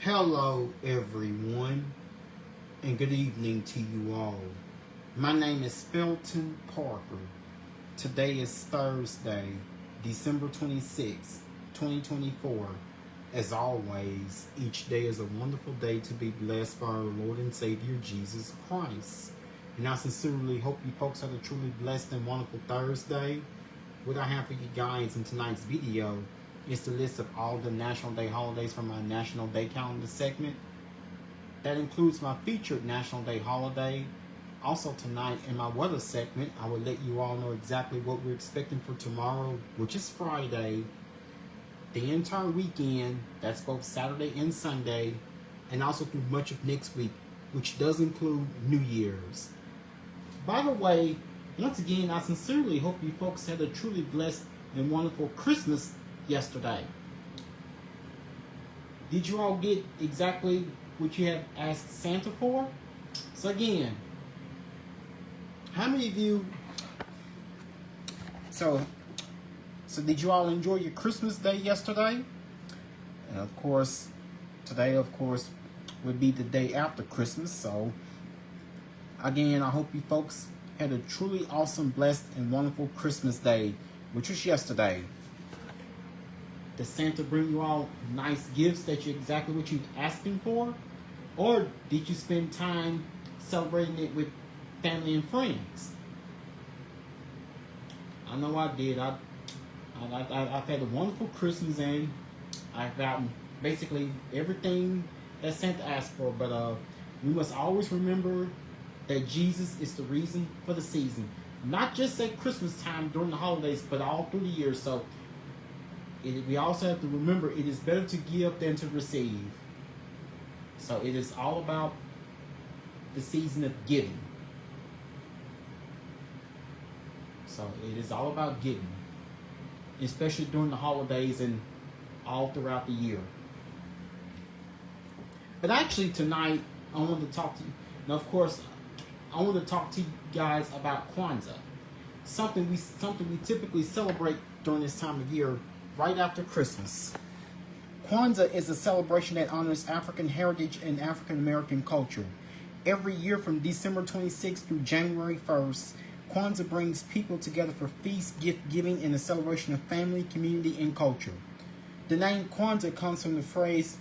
Hello, everyone, and good evening to you all. My name is Felton Parker. Today is Thursday, December 26, 2024. As always, each day is a wonderful day to be blessed by our Lord and Savior Jesus Christ. And I sincerely hope you folks had a truly blessed and wonderful Thursday. What I have for you guys in tonight's video is the list of all the National Day holidays from my National Day calendar segment. That includes my featured National Day holiday. Also tonight in my weather segment, I will let you all know exactly what we're expecting for tomorrow, which is Friday, the entire weekend, that's both Saturday and Sunday, and also through much of next week, which does include New Year's. By the way, once again, I sincerely hope you folks had a truly blessed and wonderful Christmas yesterday. Did you all get exactly what you have asked Santa for? So again, how many of you, so did you all enjoy your Christmas day yesterday? And of course, today would be the day after Christmas. So again, I hope you folks had a truly awesome, blessed, and wonderful Christmas day, which was yesterday. Did Santa bring you all nice gifts that you exactly what you're asking for? Or did you spend time celebrating it with family and friends? I know I did. I've had a wonderful Christmas, and I've gotten basically everything that Santa asked for. But we must always remember that Jesus is the reason for the season. Not just at Christmas time during the holidays, but all through the year. So we also have to remember it is better to give than to receive. So it is all about the season of giving. So it is all about giving, especially during the holidays and all throughout the year. But actually tonight, I wanted to talk to you. Now, of course, I want to talk to you guys about Kwanzaa. Something we typically celebrate during this time of year, right after Christmas. Kwanzaa is a celebration that honors African heritage and African American culture. Every year from December 26th through January 1st, Kwanzaa brings people together for feast, gift giving, and a celebration of family, community, and culture. The name Kwanzaa comes from the phrase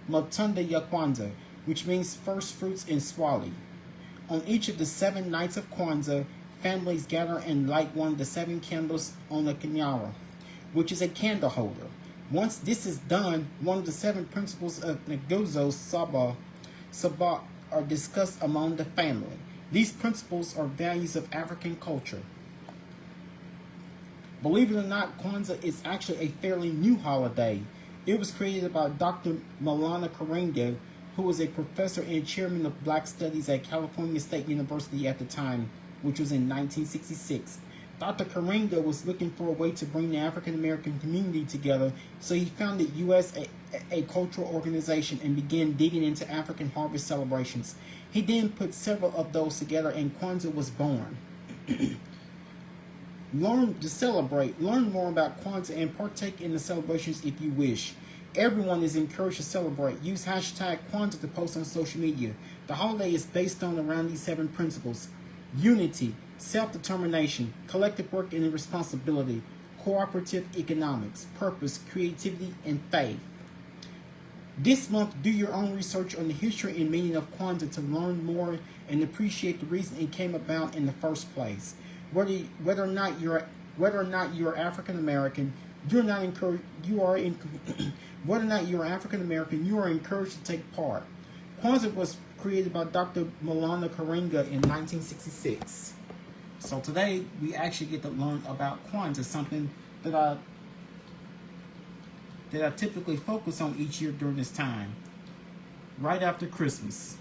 Matunda ya Kwanzaa, which means first fruits in Swahili. On each of the 7 nights of Kwanzaa, families gather and light one of the 7 candles on the kinara, which is a candle holder. Once this is done, one of the 7 principles of Nguzo Saba are discussed among the family. These principles are values of African culture. Believe it or not, Kwanzaa is actually a fairly new holiday. It was created by Dr. Maulana Karenga, who was a professor and chairman of Black Studies at California State University at the time, which was in 1966. Dr. Karenga was looking for a way to bring the African American community together, so he founded U.S. a cultural organization and began digging into African harvest celebrations. He then put several of those together, and Kwanzaa was born. Learn more about Kwanzaa and partake in the celebrations if you wish. Everyone is encouraged to celebrate. Use hashtag Kwanzaa to post on social media. The holiday is based on around these 7 principles: unity, self-determination, collective work and responsibility, cooperative economics, purpose, creativity, and faith. This month, do your own research on the history and meaning of Kwanzaa to learn more and appreciate the reason it came about in the first place. Whether or not you're African American, whether or not you're African American, you are encouraged to take part. Kwanzaa was created by Dr. Maulana Karenga in 1966. So today we actually get to learn about Kwanzaa, something that that I typically focus on each year during this time, right after Christmas.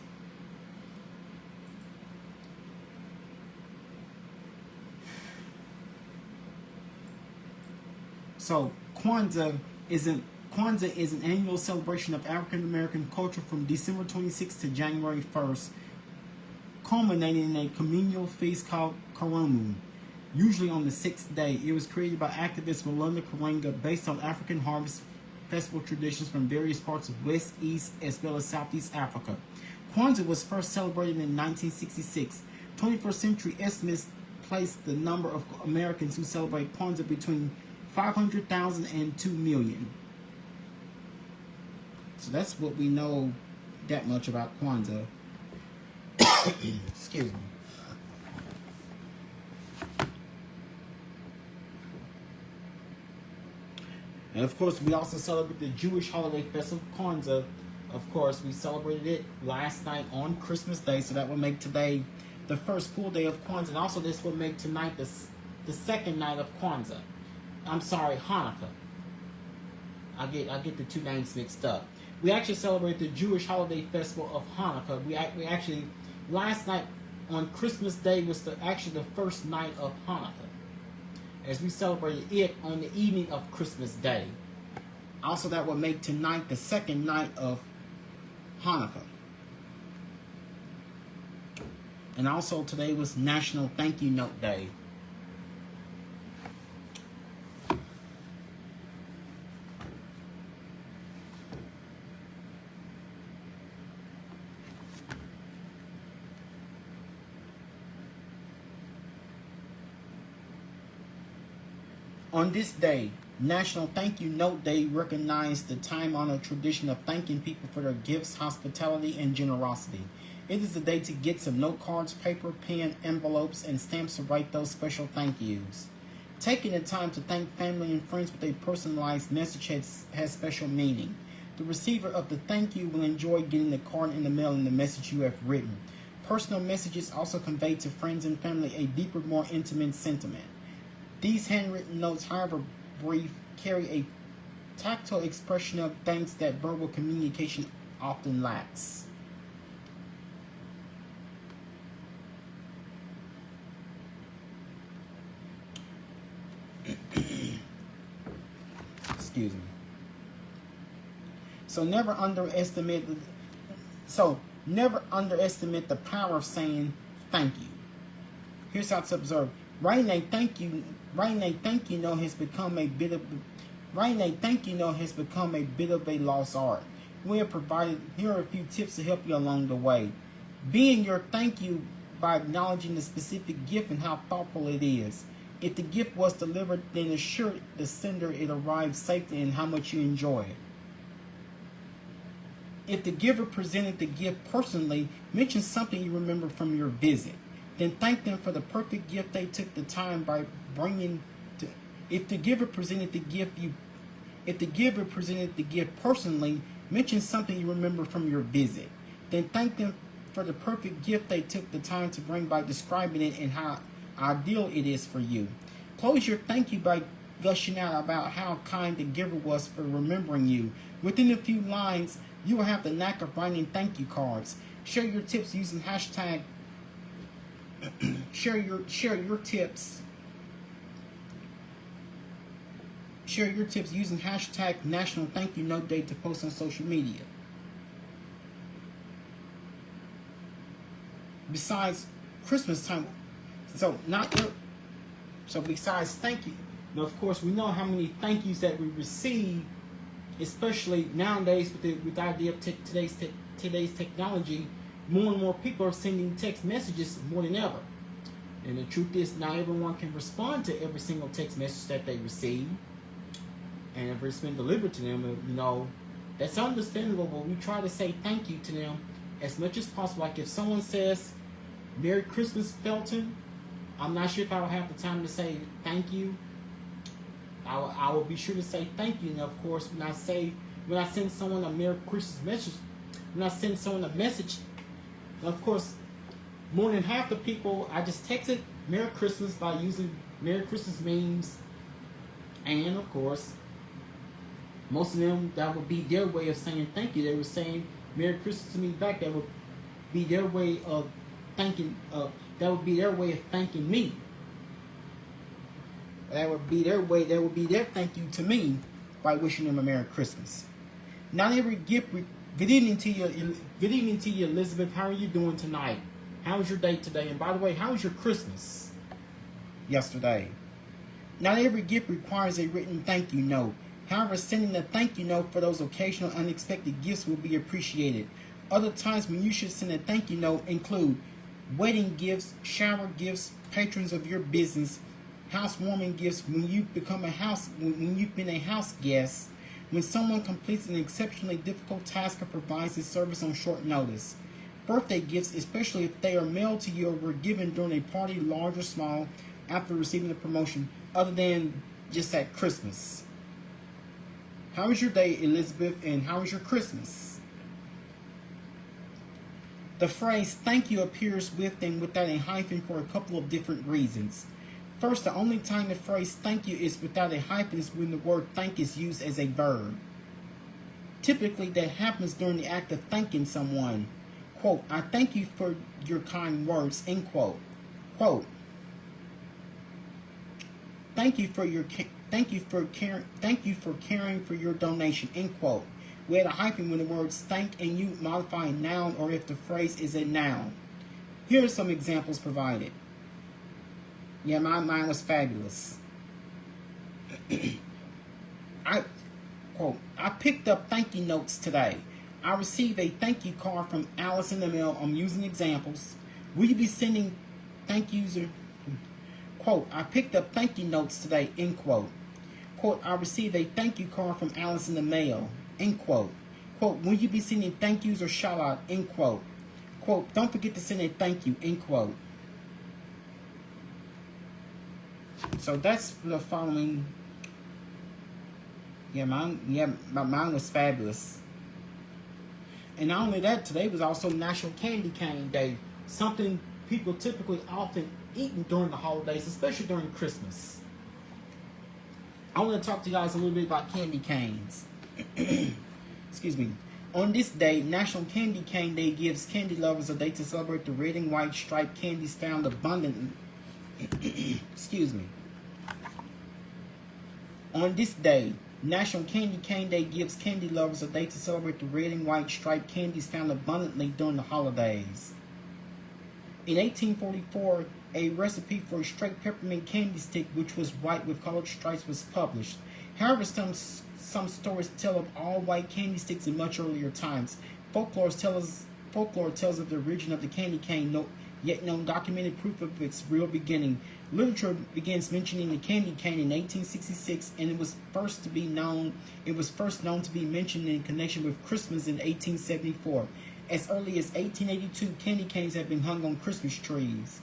So Kwanzaa is an annual celebration of African American culture from December 26th to January 1st, culminating in a communal feast called Karamu, usually on the 6th day. It was created by activist Melinda Karenga based on African harvest festival traditions from various parts of West, East, as well as Southeast Africa. Kwanzaa was first celebrated in 1966. 21st century estimates place the number of Americans who celebrate Kwanzaa between 500,000 and 2 million. So that's what we know that much about Kwanzaa. Excuse me. And of course, we also celebrate the Jewish holiday festival of Kwanzaa. Of course, we celebrated it last night on Christmas Day, so that will make today the first full day of Kwanzaa. And also, this will make tonight the second night of Kwanzaa. I'm sorry, Hanukkah. I get the two names mixed up. We actually celebrate the Jewish holiday festival of Hanukkah. We actually last night on Christmas Day was actually the first night of Hanukkah, as we celebrated it on the evening of Christmas Day. Also, that will make tonight the second night of Hanukkah. And also, today was National Thank You Note Day. On this day, National Thank You Note Day recognized the time-honored tradition of thanking people for their gifts, hospitality, and generosity. It is the day to get some note cards, paper, pen, envelopes, and stamps to write those special thank yous. Taking the time to thank family and friends with a personalized message has special meaning. The receiver of the thank you will enjoy getting the card in the mail and the message you have written. Personal messages also convey to friends and family a deeper, more intimate sentiment. These handwritten notes, however brief, carry a tactile expression of thanks that verbal communication often lacks. Excuse me. So never underestimate the power of saying thank you. Here's how to observe. Writing a thank you note has become a bit of a lost art. Here are a few tips to help you along the way. Begin your thank you by acknowledging the specific gift and how thoughtful it is. If the gift was delivered, then assure the sender it arrived safely and how much you enjoy it. If the giver presented the gift personally, mention something you remember from your visit. Then thank them for the perfect gift they took the time by bringing to. If the giver presented the gift personally, mention something you remember from your visit. Then thank them for the perfect gift they took the time to bring by describing it and how ideal it is for you. Close your thank you by gushing out about how kind the giver was for remembering you. Within a few lines, you will have the knack of writing thank you cards. Share your tips using hashtag. Share your tips using hashtag National Thank You Note Day to post on social media. Besides Christmas time, besides thank you. Now, of course, we know how many thank yous that we receive, especially nowadays with the idea of today's technology. More and more people are sending text messages more than ever. And the truth is, not everyone can respond to every single text message that they receive. And if it's been delivered to them, that's understandable, but we try to say thank you to them as much as possible. Like if someone says, Merry Christmas, Felton, I'm not sure if I will have the time to say thank you. I will be sure to say thank you. And of course, when I send someone a Merry Christmas message, of course, more than half the people, I just texted Merry Christmas by using Merry Christmas memes. And, of course, Most of them, that would be their way of saying thank you. They were saying Merry Christmas to me back. That would be their way of thanking. That would be their way of thanking me. That would be their way. That would be their thank you to me by wishing them a Merry Christmas. Not every gift. Good evening to you. Good evening to you, Elizabeth. How are you doing tonight? How was your day today? And by the way, how was your Christmas yesterday? Not every gift requires a written thank you note. However, sending a thank you note for those occasional unexpected gifts will be appreciated. Other times when you should send a thank you note include wedding gifts, shower gifts, patrons of your business, housewarming gifts when you've been a house guest, when someone completes an exceptionally difficult task or provides a service on short notice. Birthday gifts, especially if they are mailed to you or were given during a party, large or small, after receiving the promotion, other than just at Christmas. How was your day, Elizabeth, and how was your Christmas? The phrase thank you appears with and without a hyphen for a couple of different reasons. First, the only time the phrase thank you is without a hyphen is when the word thank is used as a verb. Typically, that happens during the act of thanking someone. Quote, I thank you for your kind words, end quote. Quote, thank you for caring for your donation, end quote. We add a hyphen when the words thank and you modify a noun or if the phrase is a noun. Here are some examples provided. Yeah, mine was fabulous. I picked up thank you notes today. I received a thank you card from Alice in the mail. I'm using examples. Will you be sending thank yous? Quote, I picked up thank you notes today, end quote. Quote, I received a thank you card from Alice in the mail, end quote. Quote, will you be sending thank yous or shout out, end quote. Quote, don't forget to send a thank you, end quote. So that's the following. Mine was fabulous. And not only that, today was also National Candy Cane Day. Something people typically often eat during the holidays, especially during Christmas. I want to talk to you guys a little bit about candy canes. Excuse me. On this day, National Candy Cane Day gives candy lovers a day to celebrate the red and white striped candies found abundantly. Excuse me. On this day, National Candy Cane Day gives candy lovers a day to celebrate the red and white striped candies found abundantly during the holidays. In 1844, a recipe for a straight peppermint candy stick, which was white with colored stripes, was published. However, some stories tell of all white candy sticks in much earlier times. Folklore tells of the origin of the candy cane, yet no documented proof of its real beginning. Literature begins mentioning the candy cane in 1866, and it was first known to be mentioned in connection with Christmas in 1874. As early as 1882, candy canes have been hung on Christmas trees.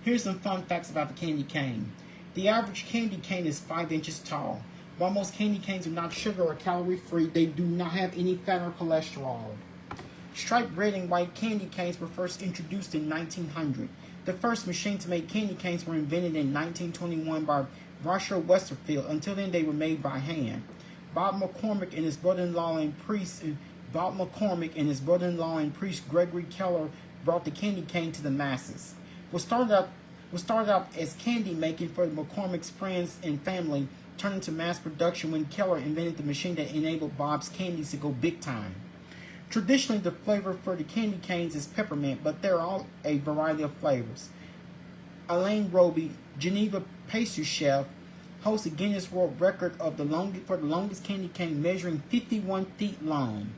Here's some fun facts about the candy cane. The average candy cane is 5 inches tall. While most candy canes are not sugar or calorie free, they do not have any fat or cholesterol. Striped red and white candy canes were first introduced in 1900. The first machine to make candy canes were invented in 1921 by Rasher Westerfield. Until then, they were made by hand. Bob McCormick and his brother-in-law and priest Gregory Keller brought the candy cane to the masses. What started out as candy making for McCormick's friends and family turned into mass production when Keller invented the machine that enabled Bob's Candies to go big time. Traditionally, the flavor for the candy canes is peppermint, but there are a variety of flavors. Alain Roby, Geneva pastry chef, holds the Guinness World Record for the longest candy cane, measuring 51 feet long.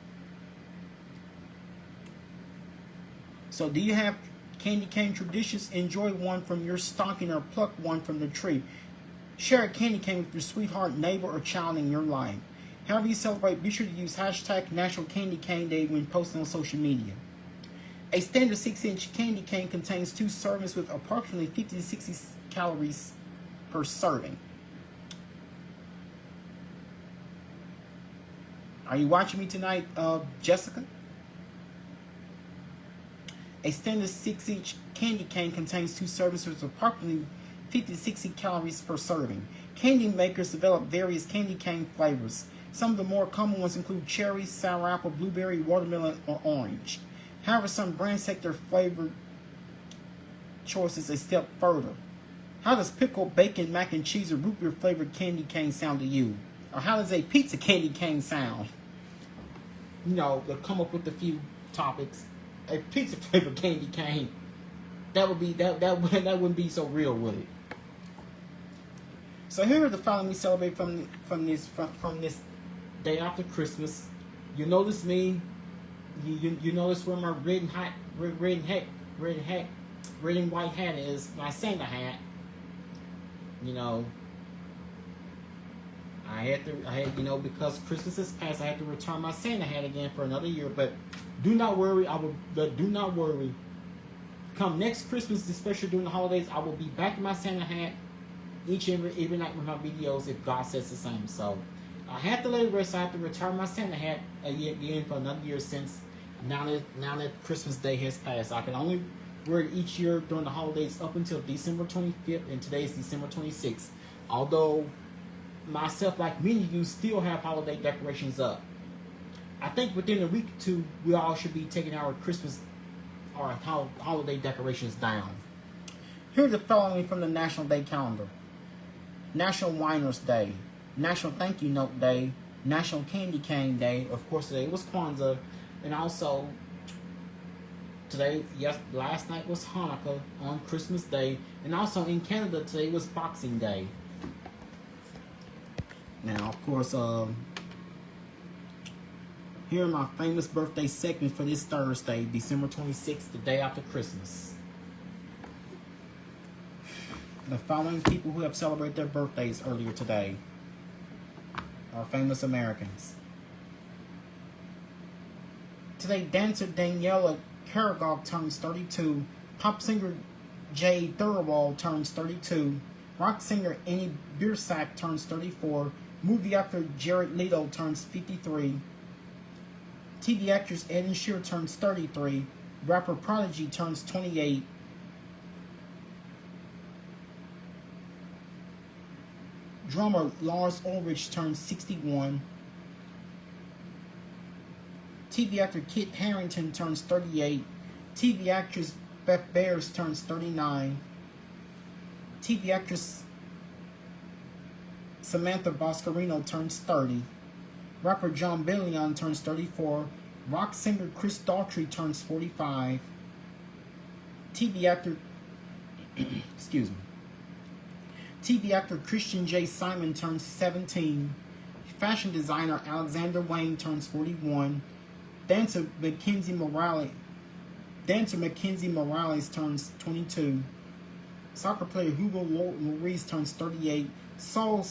So, do you have candy cane traditions? Enjoy one from your stocking or pluck one from the tree. Share a candy cane with your sweetheart, neighbor, or child in your life. However you celebrate, be sure to use hashtag National Candy Cane Day when posting on social media. A standard 6-inch candy cane contains 2 servings with approximately 50 to 60 calories per serving. Are you watching me tonight, Jessica? A standard 6-inch candy cane contains 2 servings with approximately 50 to 60 calories per serving. Candy makers develop various candy cane flavors. Some of the more common ones include cherry, sour apple, blueberry, watermelon, or orange. However, some brands take their flavored choices a step further. How does pickled bacon, mac and cheese, or root beer flavored candy cane sound to you? Or how does a pizza candy cane sound? You know, they'll come up with a few topics. A pizza flavored candy cane. That would be that wouldn't be so real, would it? So here are the following we celebrate from this day after Christmas. You notice me. You notice where my red and white hat is. My Santa hat. You know. I had because Christmas is past, I had to return my Santa hat again for another year. But do not worry. Do not worry. Come next Christmas, especially during the holidays, I will be back in my Santa hat each and every night with my videos if God says the same. So I have to let it rest. I have to return my Santa hat again for another year since now that Christmas Day has passed. I can only wear it each year during the holidays up until December 25th, and today is December 26th. Although myself, like many of you, still have holiday decorations up. I think within a week or two, we all should be taking our Christmas or holiday decorations down. Here's the following from the National Day calendar. National Winers Day, National Thank You Note Day, National Candy Cane Day. Of course, today was Kwanzaa, and also last night was Hanukkah on Christmas Day, and also in Canada today was Boxing Day. Now, of course, here are my famous birthday segment for this Thursday, December 26th, the day after Christmas. The following people who have celebrated their birthdays earlier today are famous Americans. Today, dancer Daniela Karagog turns 32. Pop singer Jay Thirlwall turns 32. Rock singer Annie Biersack turns 34. Movie actor Jared Leto turns 53. TV actress Eden Shear turns 33. Rapper Prodigy turns 28. Drummer Lars Ulrich turns 61. TV actor Kit Harington turns 38. TV actress Beth Bears turns 39. TV actress Samantha Boscarino turns 30. Rapper John Bellion turns 34. Rock singer Chris Daughtry turns 45. TV actor TV actor Christian J. Simon turns 17. Fashion designer Alexander Wayne turns 41. Dancer Mackenzie Morales turns 22. Soccer player Hugo Lloris turns 38. Soul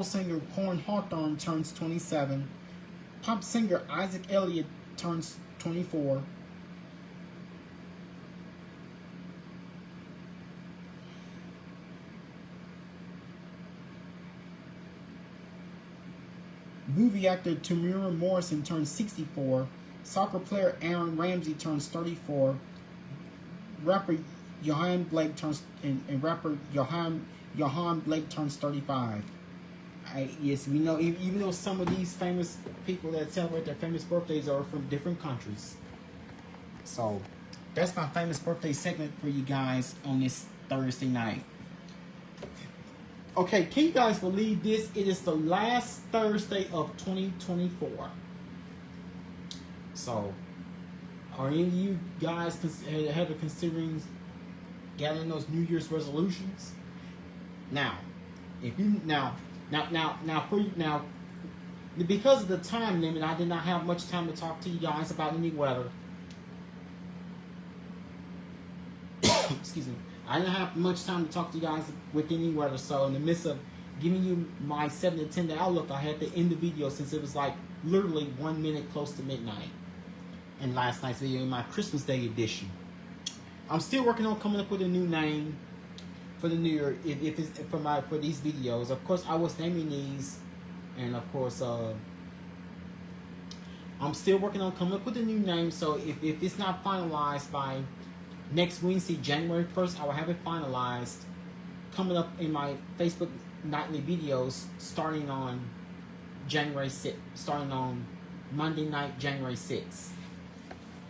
singer Corn Hawthorne turns 27. Pop singer Isaac Elliott turns 24. Movie actor Tamura Morrison turns 64. Soccer player Aaron Ramsey turns 34. Rapper Johan Blake turns 35. Yes, we know. Even though some of these famous people that celebrate their famous birthdays are from different countries. So that's my famous birthday segment for you guys on this Thursday night. Okay, can you guys believe this? It is the last Thursday of 2024. So, are any of you guys ever considering gathering those New Year's resolutions? Now, if you because of the time limit, I did not have much time to talk to you guys about any weather. Excuse me. I didn't have much time to talk to you guys with any weather, so in the midst of giving you my 7 to 10 day outlook, I had to end the video since it was like literally 1 minute close to midnight. And last night's video in my Christmas Day edition. I'm still working on coming up with a new name for the new year. If it's for these videos, of course I was naming these, and of course I'm still working on coming up with a new name. So if it's not finalized by next Wednesday, January 1st, I will have it finalized, coming up in my Facebook nightly videos starting on January 6th, starting on Monday night, January 6th.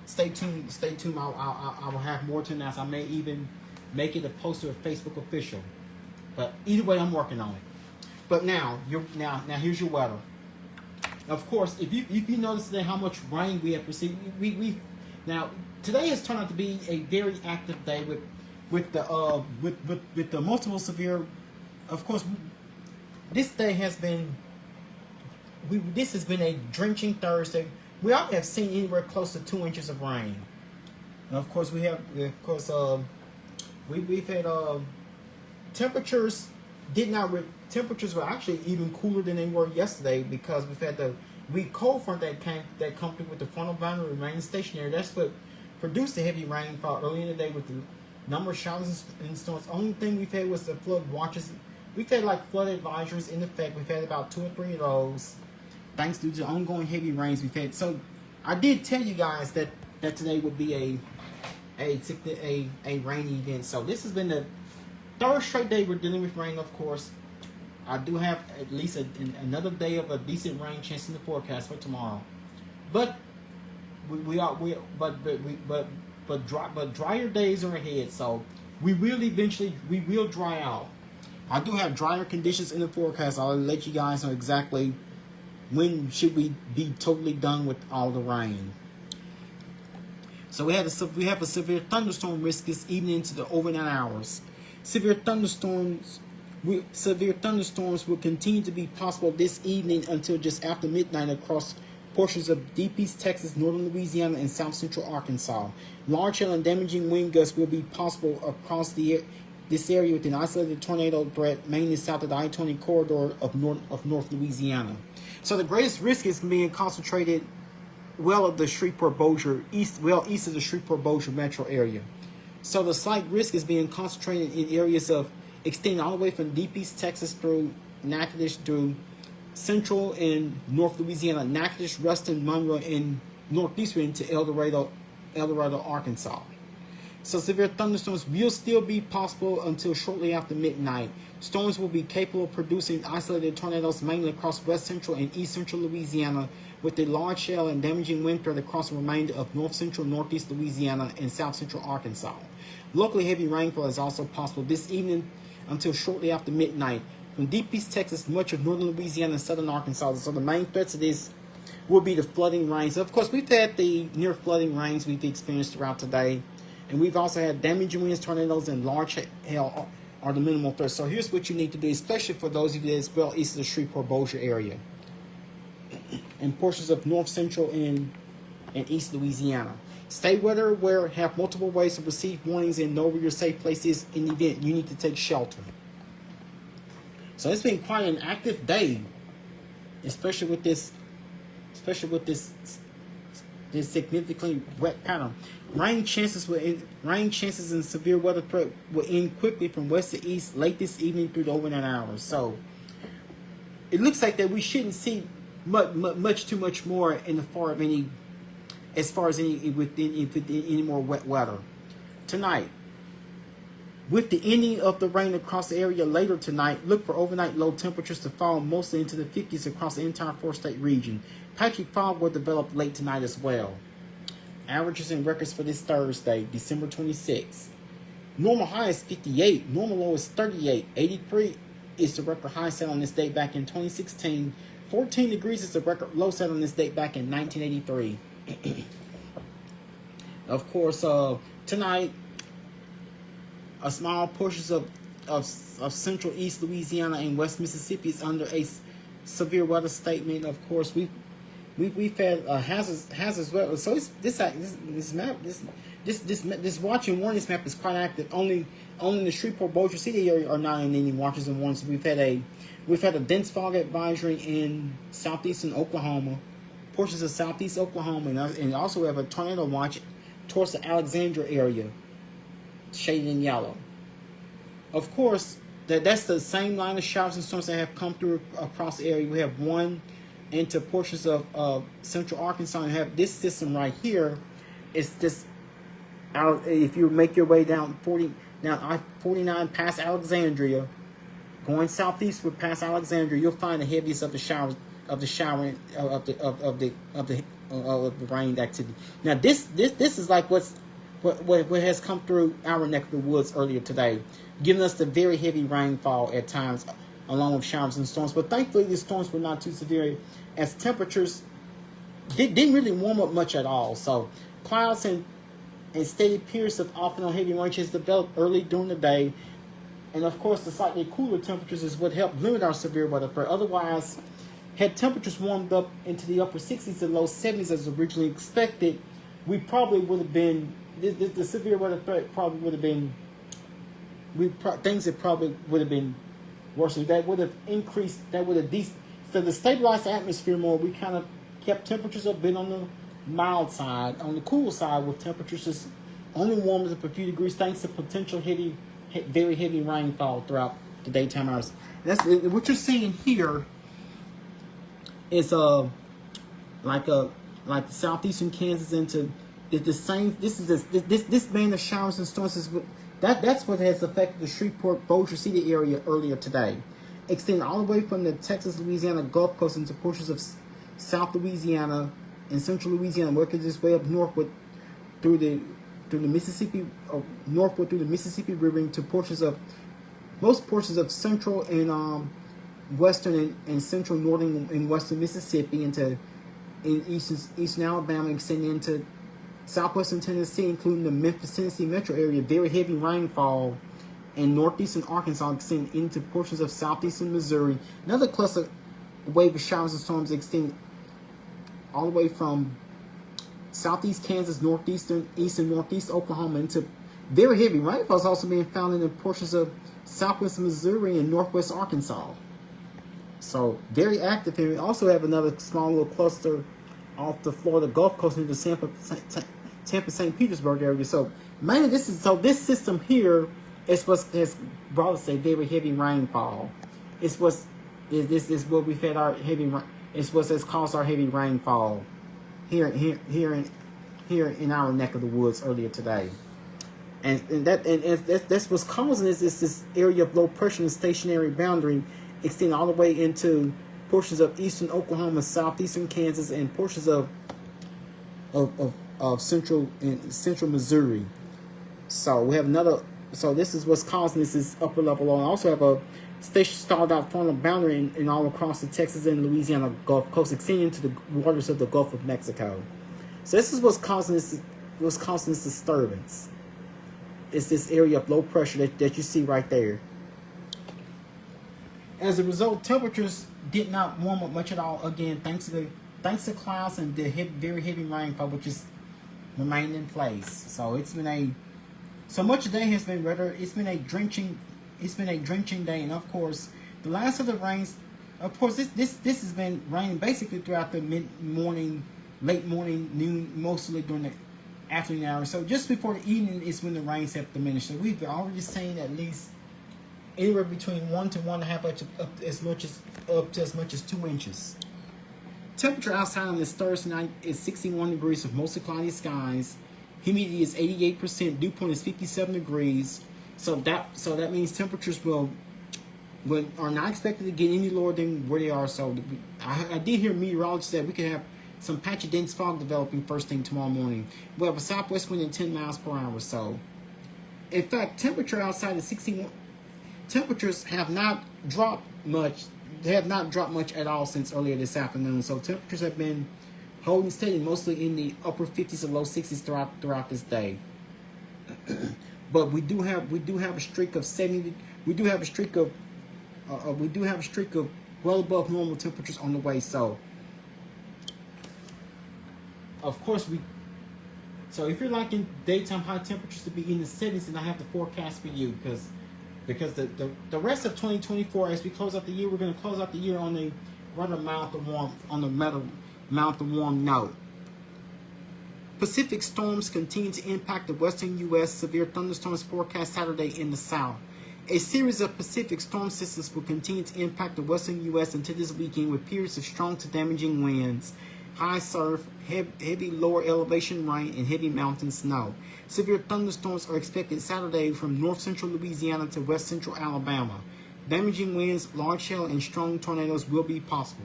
Stay tuned. Stay tuned. I will have more to announce. I may even make it a post to a Facebook official. But either way, I'm working on it. But now here's your weather. Of course, if you notice today how much rain we have received, we now today has turned out to be a very active day with the multiple severe. Of course, this day has been. This has been a drenching Thursday. We all have seen anywhere close to 2 inches of rain. And of course, we've had temperatures temperatures were actually even cooler than they were yesterday because we've had the weak cold front that come through with the frontal boundary remaining stationary. That's what produced the heavy rainfall early in the day with the number of showers and storms. Only thing we've had was the flood watches. We've had like flood advisories in effect. We've had about 2 or 3 of those, thanks to the ongoing heavy rains we've had. So I did tell you guys that today would be a rainy event. So this has been the third straight day we're dealing with rain. Of course, I do have at least another day of a decent rain chance in the forecast for tomorrow. But drier days are ahead. So we will dry out. I do have drier conditions in the forecast. I'll let you guys know exactly when should we be totally done with all the rain. So we have a severe thunderstorm risk this evening into the overnight hours. Severe thunderstorms will continue to be possible this evening until just after midnight across portions of deep East Texas, northern Louisiana, and south central Arkansas. Large hail and damaging wind gusts will be possible across this area with an isolated tornado threat, mainly south of the I-20 corridor of North Louisiana. So the greatest risk is being concentrated of the Shreveport-Bossier east of the Shreveport-Bossier metro area. So the slight risk is being concentrated in areas of extending all the way from deep East Texas through Natchitoches through central and North Louisiana, Natchitoches, Ruston, Monroe, and northeastern into El Dorado, Arkansas. So severe thunderstorms will still be possible until shortly after midnight. Storms will be capable of producing isolated tornadoes mainly across west central and east central Louisiana, with a large hail and damaging wind threat across the remainder of north central, northeast Louisiana, and south central Arkansas. Locally heavy rainfall is also possible this evening until shortly after midnight from deep East Texas, much of northern Louisiana, and southern Arkansas. So the main threats of this will be the flooding rains. Of course, we've had the near flooding rains we've experienced throughout today. And we've also had damaging winds, tornadoes, and large hail are the minimal threats. So here's what you need to do, especially for those of you that dwell east of the Shreveport-Bossier area and portions of north central and east Louisiana. Stay weather aware, have multiple ways to receive warnings, and know where your safe place is in the event you need to take shelter. So it's been quite an active day, especially with this significantly wet pattern. Rain chances and severe weather threat will end quickly from west to east late this evening through the overnight hours. So it looks like that we shouldn't see much too much more in the far of any more wet weather tonight. With the ending of the rain across the area later tonight, look for overnight low temperatures to fall mostly into the 50s across the entire four-state region. Patchy fog will develop late tonight as well. Averages and records for this Thursday, December 26th. Normal high is 58. Normal low is 38. 83 is the record high set on this date back in 2016. 14 degrees is the record low set on this date back in 1983. Of course, tonight, a small portions of central East Louisiana and West Mississippi is under a severe weather statement. Of course, we've had hazards weather. So this watch and warnings map is quite active. Only in the Shreveport-Bossier City area are not in any watches and warnings. We've had a dense fog advisory in southeastern Oklahoma, portions of southeast Oklahoma, and also we have a tornado watch towards the Alexandria area, shaded in yellow. Of course, that's the same line of showers and storms that have come through across the area. We have one into portions of central Arkansas, and have this system right here. It's just out. If you make your way down I-49 past Alexandria, Going southeastward past Alexandria, you'll find the heaviest of the showers of the rain activity. Now this is like what has come through our neck of the woods earlier today, giving us the very heavy rainfall at times, along with showers and storms. But thankfully, the storms were not too severe, as temperatures didn't really warm up much at all. So clouds and steady periods of off and on heavy rain has developed early during the day. And of course, the slightly cooler temperatures is what helped limit our severe weather threat. Otherwise, had temperatures warmed up into the upper 60s and low 70s as originally expected, we probably would have been, the severe weather threat probably would have been, things that probably would have been worse. That would have increased, that would have, so the stabilized atmosphere more, we kind of kept temperatures a bit on the mild side, on the cool side, with temperatures just only warmed up a few degrees thanks to potential very heavy rainfall throughout the daytime hours. That's what you're seeing here. Is like southeastern Kansas into the same. This band of showers and storms is that's what has affected the Shreveport Bossier City area earlier today, extending all the way from the Texas Louisiana Gulf Coast into portions of South Louisiana and Central Louisiana, working its way up northward through the Mississippi, northward through the Mississippi River into most portions of central and western and central northern and western Mississippi, in eastern Alabama, extending into southwestern Tennessee, including the Memphis, Tennessee metro area. Very heavy rainfall in northeastern Arkansas, extending into portions of southeastern Missouri. Another cluster wave of showers and storms extend all the way from southeast Kansas, northeastern, east and northeast Oklahoma into very heavy rainfall is also being found in the portions of southwest Missouri and northwest Arkansas. So very active here. We also have another small little cluster off the Florida Gulf Coast into Tampa, St. Petersburg area. So mainly this system here is what has brought us a very heavy rainfall. This is what we've had our heavy. It's what has caused our heavy rainfall here in our neck of the woods earlier today. And that's what's causing this area of low pressure and stationary boundary, extending all the way into portions of eastern Oklahoma, southeastern Kansas, and portions of central Missouri. So we have another. So this is what's causing this upper level low. And also have a station stalled out frontal boundary in all across the Texas and Louisiana Gulf Coast, extending into the waters of the Gulf of Mexico. So this is what's causing this disturbance. It's this area of low pressure that you see right there. As a result, temperatures did not warm up much at all. Again, thanks to clouds and the very heavy rainfall, which is remained in place. So so much of the day has been rather. It's been a drenching day, and of course, the last of the rains. Of course, this has been raining basically throughout the mid-morning, late morning, noon, mostly during the afternoon hours. So just before the evening is when the rains have diminished. So we've already seen at least anywhere between 1 to 1.5 inches, up to as much as 2 inches. Temperature outside on this Thursday night is 61 degrees with mostly cloudy skies. Humidity is 88%. Dew point is 57 degrees. So that means temperatures are not expected to get any lower than where they are. So I did hear meteorologists that we could have some patchy dense fog developing first thing tomorrow morning. We have a southwest wind at 10 miles per hour. So, in fact, temperature outside is 61. Temperatures have not dropped much. They have not dropped much at all since earlier this afternoon. So temperatures have been holding steady, mostly in the upper 50s or low 60s throughout this day. But we do have a streak of 70. We do have a streak of well above normal temperatures on the way. So, of course, so if you're liking daytime high temperatures to be in the 70s, then I have the forecast for you because the rest of 2024, as we close out the year, we're going to close out the year on a rather mild to warm note. Pacific storms continue to impact the western U.S. Severe thunderstorms forecast Saturday in the south. A series of Pacific storm systems will continue to impact the western U.S. until this weekend, with periods of strong to damaging winds, high surf, heavy lower elevation rain, and heavy mountain snow. Severe thunderstorms are expected Saturday from north central Louisiana to west central Alabama. Damaging winds, large hail, and strong tornadoes will be possible.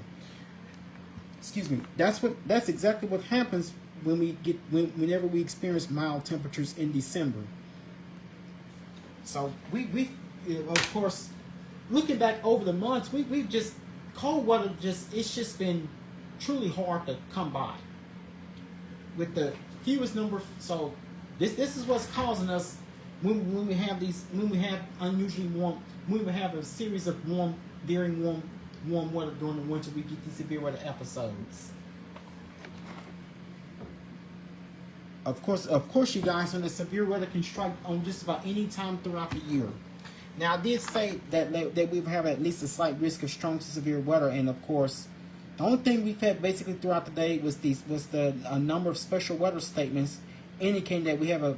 Excuse me. That's exactly what happens whenever we experience mild temperatures in December. So we of course, looking back over the months, we've just cold weather it's just been truly hard to come by with the fewest number. So this is what's causing us when we have unusually warm, when we have a series of very warm weather during the winter, we get these severe weather episodes. Of course, you guys, when the severe weather can strike on just about any time throughout the year. Now, I did say that we have at least a slight risk of strong to severe weather, and of course, the only thing we've had basically throughout the day was a number of special weather statements indicating that we have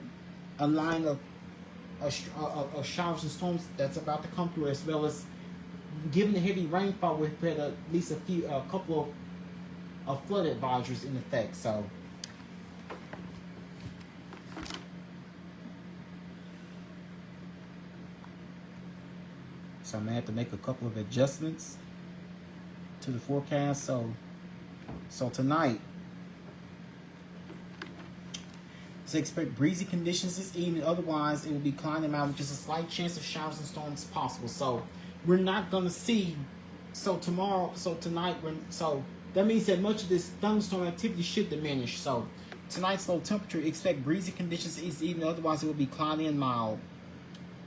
a line of showers and storms that's about to come through, as well as given the heavy rainfall, we've had at least a couple of flood advisories in effect. So I'm gonna have to make a couple of adjustments to the forecast. So tonight, so expect breezy conditions this evening. Otherwise, it will be cloudy out with just a slight chance of showers and storms possible. So we're not gonna see. So tonight, that means that much of this thunderstorm activity should diminish. So tonight's low temperature, expect breezy conditions this evening. Otherwise, it will be cloudy and mild.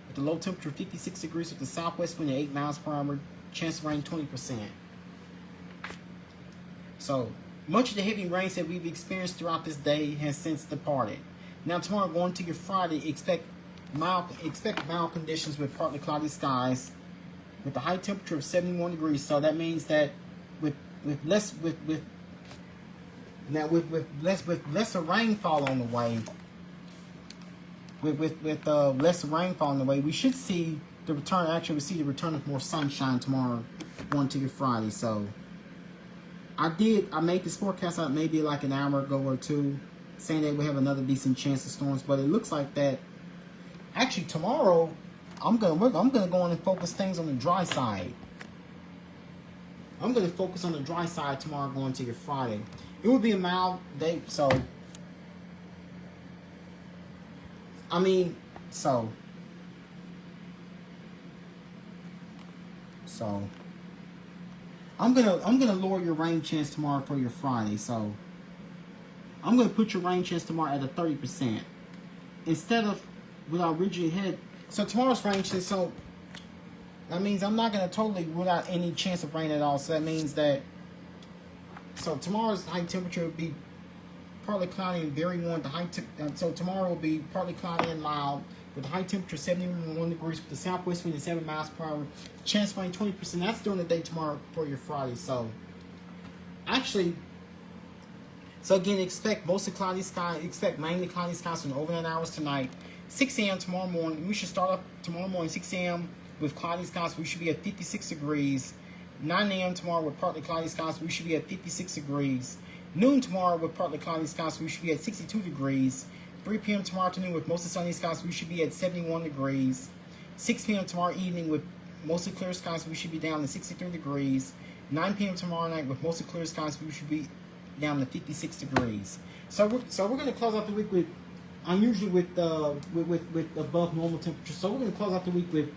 With the low temperature 56 degrees with the southwest wind at 8 miles per hour, chance of rain 20%. So much of the heavy rains that we've experienced throughout this day has since departed. Now tomorrow, going to your Friday, expect mild conditions with partly cloudy skies, with a high temperature of 71 degrees. So that means that with lesser rainfall on the way. With less rainfall on the way, we should see the return. Actually, we see the return of more sunshine tomorrow, going to your Friday. So I made this forecast out maybe like an hour ago or two, saying that we have another decent chance of storms. But it looks like that. Actually, tomorrow I'm gonna go on and focus things on the dry side. I'm gonna focus on the dry side tomorrow, going to your Friday. It will be a mild day, so. I'm gonna lower your rain chance tomorrow for your Friday. So I'm gonna put your rain chance tomorrow at a 30% instead of what I originally had. So tomorrow's rain chance. So that means I'm not gonna totally rule out any chance of rain at all. So that means that. So tomorrow's high temperature will be partly cloudy and very warm. So tomorrow will be partly cloudy and mild with a high temperature 71 degrees with the southwest wind at 7 miles per hour. Chance of rain 20%. That's during the day tomorrow for your Friday. So again, expect mostly cloudy skies. Expect mainly cloudy skies for the overnight hours tonight. 6 a.m. tomorrow morning. We should start up tomorrow morning 6 a.m. with cloudy skies. We should be at 56 degrees. 9 a.m. tomorrow with partly cloudy skies. We should be at 56 degrees. Noon tomorrow with partly cloudy skies, we should be at 62 degrees. 3 p.m. tomorrow afternoon with mostly sunny skies, we should be at 71 degrees. 6 p.m. tomorrow evening with mostly clear skies, we should be down to 63 degrees. 9 p.m. tomorrow night with mostly clear skies, we should be down to 56 degrees. So we're going to close out the week with unusually with above normal temperatures. So we're going to close out the week with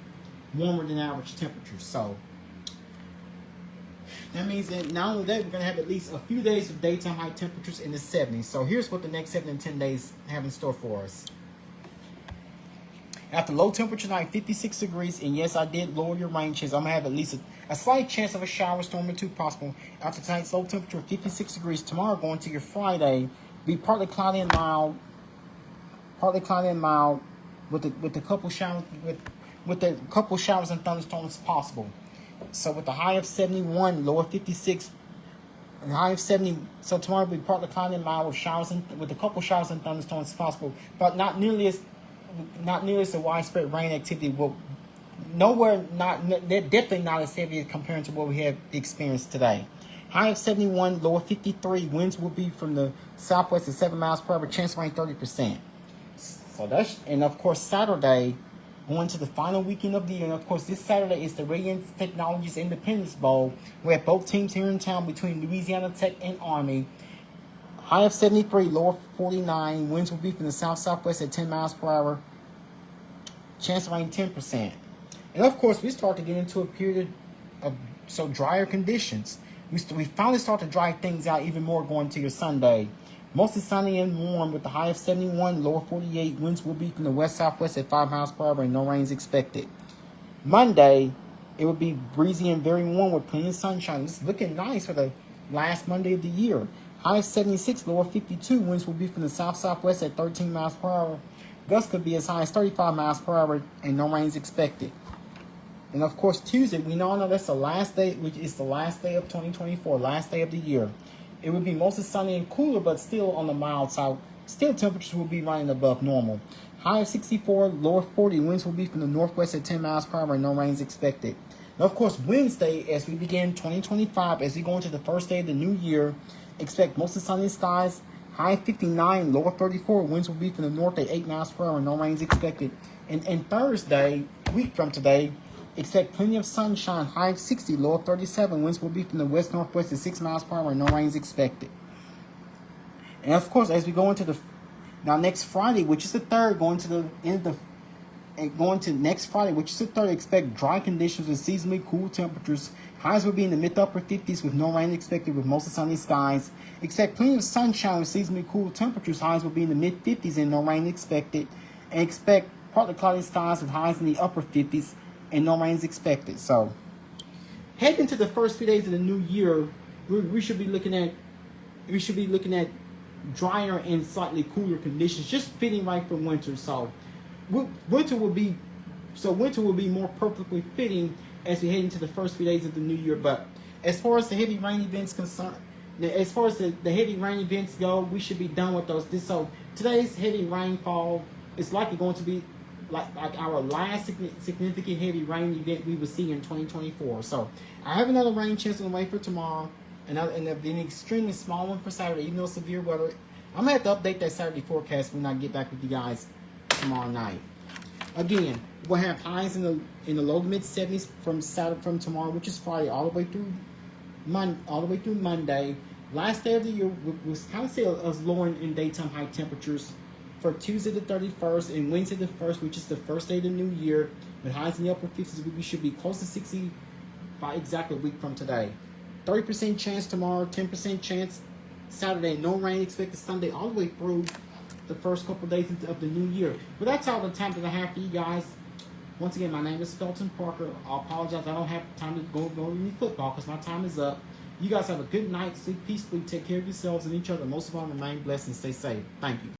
warmer than average temperatures. So that means that not only that, we're going to have at least a few days of daytime high temperatures in the 70s. So here's what the next 7 and 10 days have in store for us. After low temperature night, 56 degrees, and yes, I did lower your rain chance. I'm going to have at least a slight chance of a shower, storm or two possible. After tonight's low temperature of 56 degrees, tomorrow going to your Friday, be partly cloudy and mild, with a couple showers, with a couple showers and thunderstorms possible. So with the high of 71, low of 56, and high of 70. So tomorrow will be partly cloudy and mild with a couple showers and thunderstorms possible, but not nearly as the widespread rain activity. Definitely not as heavy compared to what we have experienced today. High of 71, low of 53. Winds will be from the southwest at 7 miles per hour. Chance of rain 30%. So and of course Saturday, going to the final weekend of the year. And of course, this Saturday is the Radiant Technologies Independence Bowl. We have both teams here in town between Louisiana Tech and Army. High of 73, low of 49. Winds will be from the south-southwest at 10 miles per hour. Chance of rain 10%. And of course, we start to get into a period of drier conditions. We finally start to dry things out even more going to your Sunday. Mostly sunny and warm with the high of 71, low of 48. Winds will be from the west-southwest at 5 miles per hour and no rain is expected. Monday, it will be breezy and very warm with plenty of sunshine. It's looking nice for the last Monday of the year. High of 76, low of 52. Winds will be from the south-southwest at 13 miles per hour. Gusts could be as high as 35 miles per hour and no rain is expected. And of course, Tuesday, we all know that's the last day, which is the last day of 2024, last day of the year. It will be mostly sunny and cooler, but still on the mild side. Still, temperatures will be running above normal. High of 64, low of 40. Winds will be from the northwest at 10 miles per hour and no rain is expected. And of course, Wednesday, as we begin 2025, as we go into the first day of the new year, expect mostly sunny skies. High of 59, low of 34. Winds will be from the north at 8 miles per hour and no rain is expected. And Thursday, a week from today, expect plenty of sunshine. High of 60, low of 37. Winds will be from the west-northwest at 6 miles per hour and no rain is expected. And of course, as we go into next Friday, which is the 3rd, going to next Friday, which is the 3rd, expect dry conditions with seasonally cool temperatures. Highs will be in the mid-to-upper 50s with no rain expected with mostly sunny skies. Expect plenty of sunshine with seasonally cool temperatures. Highs will be in the mid-50s and no rain expected. And expect partly cloudy skies with highs in the upper 50s and no rain is expected. So, heading into the first few days of the new year, we should be looking at drier and slightly cooler conditions, just fitting right for winter. So, winter will be more perfectly fitting as we head into the first few days of the new year. But as far as the heavy rain events go, we should be done with those. So today's heavy rainfall is likely going to be like our last significant heavy rain event we will see in 2024. So I have another rain chance on the way for tomorrow, and an extremely small one for Saturday, even though severe weather. I'm gonna have to update that Saturday forecast when I get back with you guys tomorrow night. Again, we'll have highs in the low to mid 70s from tomorrow, which is Friday, all the way through Monday. Last day of the year, we'll kind of see us lowering in daytime high temperatures for Tuesday the 31st and Wednesday the 1st, which is the first day of the new year, with highs in the upper 50s. We should be close to 60 by exactly a week from today. 30% chance tomorrow, 10% chance Saturday, no rain expected Sunday, all the way through the first couple of days of the new year. But that's all the time that I have for you guys. Once again, my name is Felton Parker. I apologize, I don't have time to go to any football because my time is up. You guys have a good night, sleep peacefully, take care of yourselves and each other. Most of all, remain blessed and stay safe. Thank you.